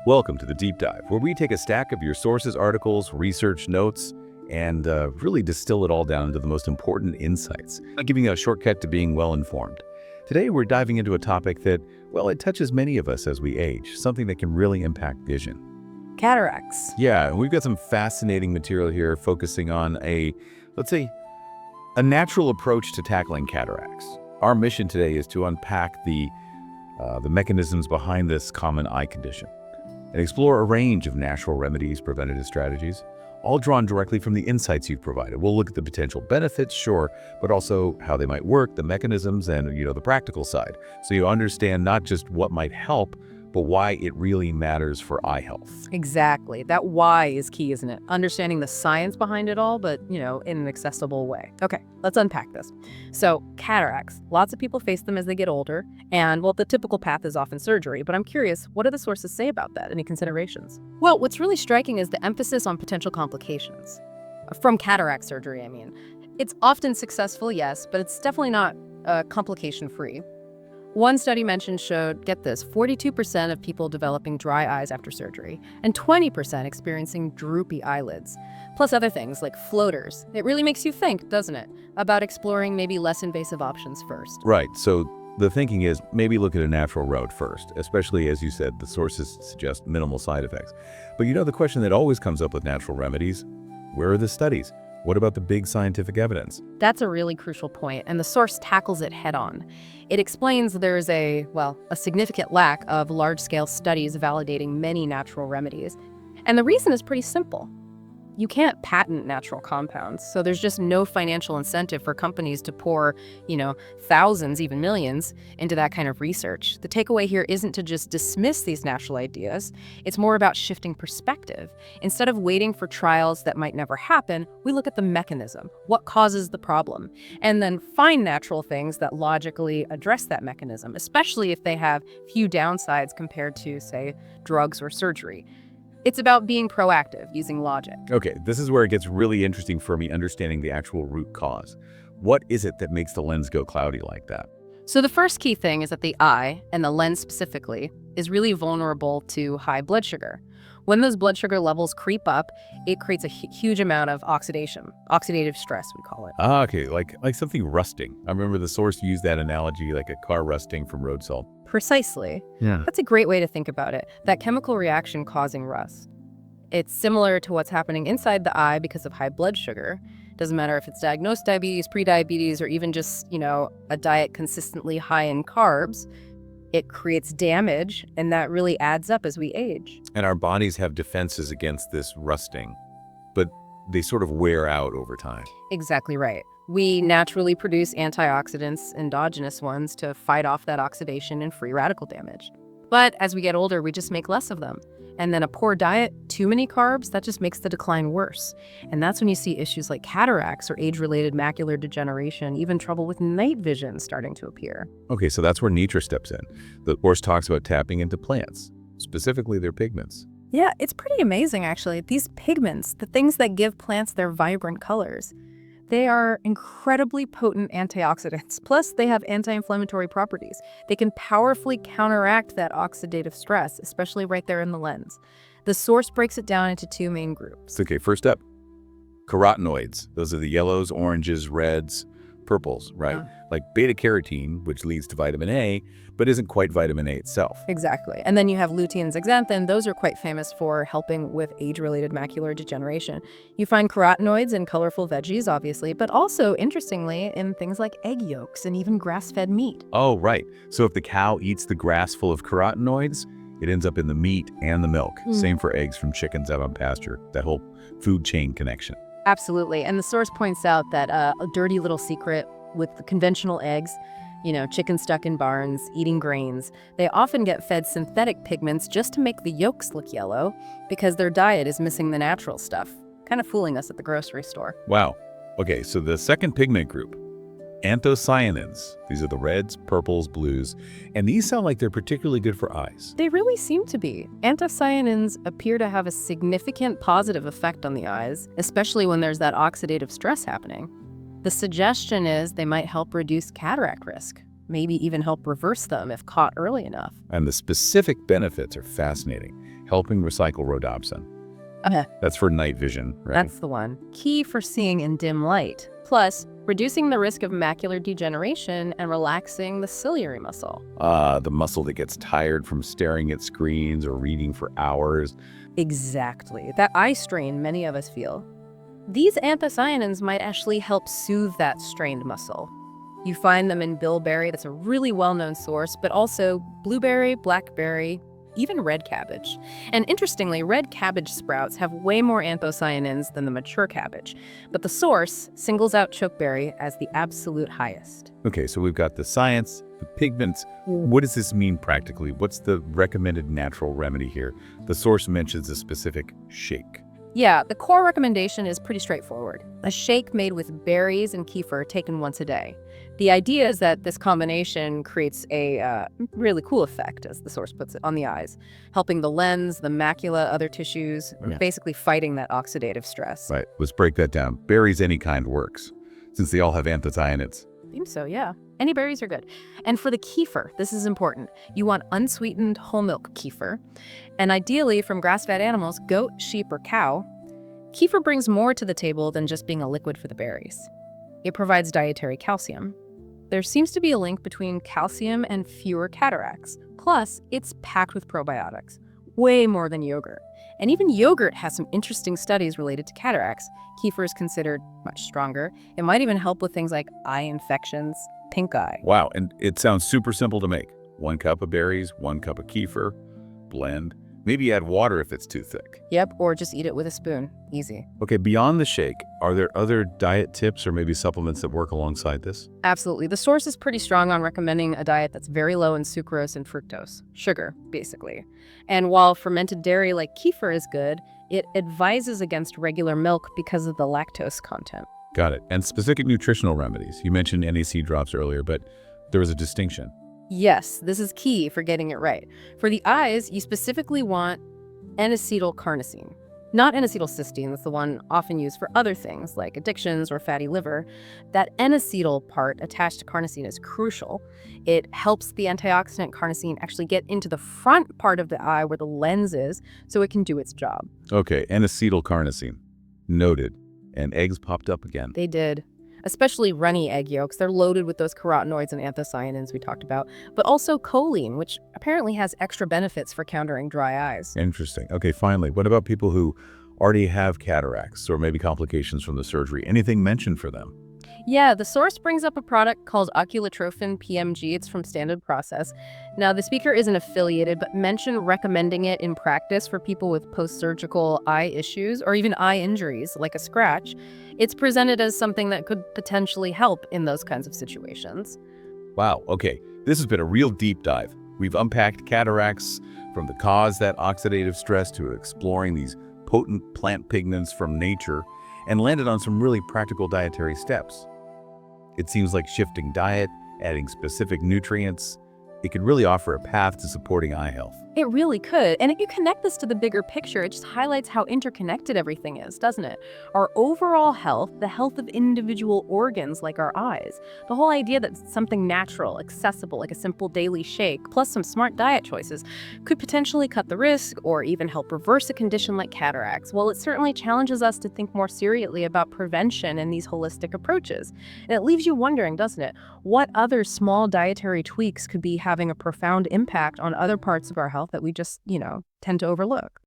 Welcome to the Deep Dive, where we take a stack of your sources, articles, research notes, and really distill it all down into the most important insights, giving you a shortcut to being well-informed. Today, we're diving into a topic that, well, it touches many of us as we age, something that can really impact vision. Cataracts. Yeah, and we've got some fascinating material here focusing on let's say, a natural approach to tackling cataracts. Our mission today is to unpack the mechanisms behind this common eye condition and explore a range of natural remedies, preventative strategies, all drawn directly from the insights you've provided. We'll look at the potential benefits, sure, but also how they might work, the mechanisms, and the practical side. So you understand not just what might help, but why it really matters for eye health. Exactly. That why is key, isn't it? Understanding the science behind it all, but, in an accessible way. Okay, let's unpack this. So, cataracts. Lots of people face them as they get older, and, well, the typical path is often surgery, but I'm curious, what do the sources say about that? Any considerations? Well, what's really striking is the emphasis on potential complications. From cataract surgery, I mean. It's often successful, yes, but it's definitely not complication-free. One study mentioned showed, get this, 42% of people developing dry eyes after surgery and 20% experiencing droopy eyelids, plus other things like floaters. It really makes you think, doesn't it, about exploring maybe less invasive options first. Right, so the thinking is maybe look at a natural route first, especially as you said, the sources suggest minimal side effects. But the question that always comes up with natural remedies, where are the studies? What about the big scientific evidence? That's a really crucial point, and the source tackles it head on. It explains there's a significant lack of large-scale studies validating many natural remedies. And the reason is pretty simple. You can't patent natural compounds, so there's just no financial incentive for companies to pour, thousands, even millions, into that kind of research. The takeaway here isn't to just dismiss these natural ideas. It's more about shifting perspective. Instead of waiting for trials that might never happen, we look at the mechanism, what causes the problem, and then find natural things that logically address that mechanism, especially if they have few downsides compared to, say, drugs or surgery. It's about being proactive, using logic. Okay, this is where it gets really interesting for me, understanding the actual root cause. What is it that makes the lens go cloudy like that? So the first key thing is that the eye, and the lens specifically, is really vulnerable to high blood sugar. When those blood sugar levels creep up, it creates a huge amount of oxidative stress, we call it. Okay, like something rusting. I remember the source used that analogy, like a car rusting from road salt. Precisely. Yeah. That's a great way to think about it. That chemical reaction causing rust. It's similar to what's happening inside the eye because of high blood sugar. Doesn't matter if it's diagnosed diabetes, prediabetes, or even just, a diet consistently high in carbs. It creates damage, and that really adds up as we age. And our bodies have defenses against this rusting, but they sort of wear out over time. Exactly right. We naturally produce antioxidants, endogenous ones, to fight off that oxidation and free radical damage. But as we get older, we just make less of them. And then a poor diet, too many carbs, that just makes the decline worse. And that's when you see issues like cataracts or age-related macular degeneration, even trouble with night vision starting to appear. Okay, so that's where nature steps in. The course talks about tapping into plants, specifically their pigments. Yeah, it's pretty amazing, actually. These pigments, the things that give plants their vibrant colors, they are incredibly potent antioxidants. Plus, they have anti-inflammatory properties. They can powerfully counteract that oxidative stress, especially right there in the lens. The source breaks it down into two main groups. Okay, first up, carotenoids. Those are the yellows, oranges, reds, purples, right? Like beta-carotene, which leads to vitamin A, but isn't quite vitamin A itself. Exactly. And then you have lutein and zeaxanthin. Those are quite famous for helping with age-related macular degeneration. You find carotenoids in colorful veggies, obviously, but also, interestingly, in things like egg yolks and even grass-fed meat. Oh, right. So if the cow eats the grass full of carotenoids, it ends up in the meat and the milk. Same for eggs from chickens out on pasture, that whole food chain connection. Absolutely. And the source points out that a dirty little secret with the conventional eggs, chickens stuck in barns, eating grains, they often get fed synthetic pigments just to make the yolks look yellow because their diet is missing the natural stuff, kind of fooling us at the grocery store. Wow. Okay, so the second pigment group, anthocyanins. These are the reds, purples, blues, and these sound like they're particularly good for eyes. They really seem to be. Anthocyanins appear to have a significant positive effect on the eyes, especially when there's that oxidative stress happening. The suggestion is they might help reduce cataract risk, maybe even help reverse them if caught early enough. And the specific benefits are fascinating. helping recycle rhodopsin. Okay. That's for night vision, right? That's the one. Key for seeing in dim light. Plus, reducing the risk of macular degeneration and relaxing the ciliary muscle. The muscle that gets tired from staring at screens or reading for hours. Exactly. That eye strain many of us feel. These anthocyanins might actually help soothe that strained muscle. You find them in bilberry, that's a really well-known source, but also blueberry, blackberry, even red cabbage. And interestingly, red cabbage sprouts have way more anthocyanins than the mature cabbage, but the source singles out chokeberry as the absolute highest. Okay, so we've got the science, the pigments. What does this mean practically? What's the recommended natural remedy here? The source mentions a specific shake. Yeah, the core recommendation is pretty straightforward. A shake made with berries and kefir taken once a day. The idea is that this combination creates a really cool effect, as the source puts it, on the eyes, helping the lens, the macula, other tissues, basically fighting that oxidative stress. Right, let's break that down. Berries any kind works, since they all have anthocyanins. I think so, yeah. Any berries are good. And for the kefir, this is important. You want unsweetened whole milk kefir, and ideally from grass-fed animals, goat, sheep, or cow. Kefir brings more to the table than just being a liquid for the berries. It provides dietary calcium. There seems to be a link between calcium and fewer cataracts. Plus, it's packed with probiotics, way more than yogurt. And even yogurt has some interesting studies related to cataracts. Kefir is considered much stronger. It might even help with things like eye infections, pink eye. Wow, and it sounds super simple to make. 1 cup of berries, 1 cup of kefir, blend. Maybe add water if it's too thick. Yep, or just eat it with a spoon. Easy. Okay, beyond the shake, are there other diet tips or maybe supplements that work alongside this? Absolutely. The source is pretty strong on recommending a diet that's very low in sucrose and fructose, sugar, basically. And while fermented dairy like kefir is good, it advises against regular milk because of the lactose content. Got it. And specific nutritional remedies. You mentioned NAC drops earlier, but there was a distinction. Yes, this is key for getting it right. For the eyes, you specifically want N-acetylcarnosine. Not N-acetylcysteine, that's the one often used for other things like addictions or fatty liver. That N-acetyl part attached to carnosine is crucial. It helps the antioxidant carnosine actually get into the front part of the eye where the lens is so it can do its job. Okay, N-acetylcarnosine. Noted. And eggs popped up again. They did. Especially runny egg yolks. They're loaded with those carotenoids and anthocyanins we talked about, but also choline, which apparently has extra benefits for countering dry eyes. Interesting. Okay, finally, what about people who already have cataracts or maybe complications from the surgery? Anything mentioned for them? Yeah, the source brings up a product called oculotrophin PMG. It's from Standard Process. Now, the speaker isn't affiliated, but mentioned recommending it in practice for people with post-surgical eye issues or even eye injuries, like a scratch. It's presented as something that could potentially help in those kinds of situations. Wow, okay. This has been a real deep dive. We've unpacked cataracts from the cause that oxidative stress to exploring these potent plant pigments from nature and landed on some really practical dietary steps. It seems like shifting diet, adding specific nutrients, it could really offer a path to supporting eye health. It really could. And if you connect this to the bigger picture, it just highlights how interconnected everything is, doesn't it? Our overall health, the health of individual organs like our eyes, the whole idea that something natural, accessible, like a simple daily shake, plus some smart diet choices, could potentially cut the risk or even help reverse a condition like cataracts. Well, it certainly challenges us to think more seriously about prevention and these holistic approaches. And it leaves you wondering, doesn't it? What other small dietary tweaks could be having a profound impact on other parts of our health that we just, tend to overlook?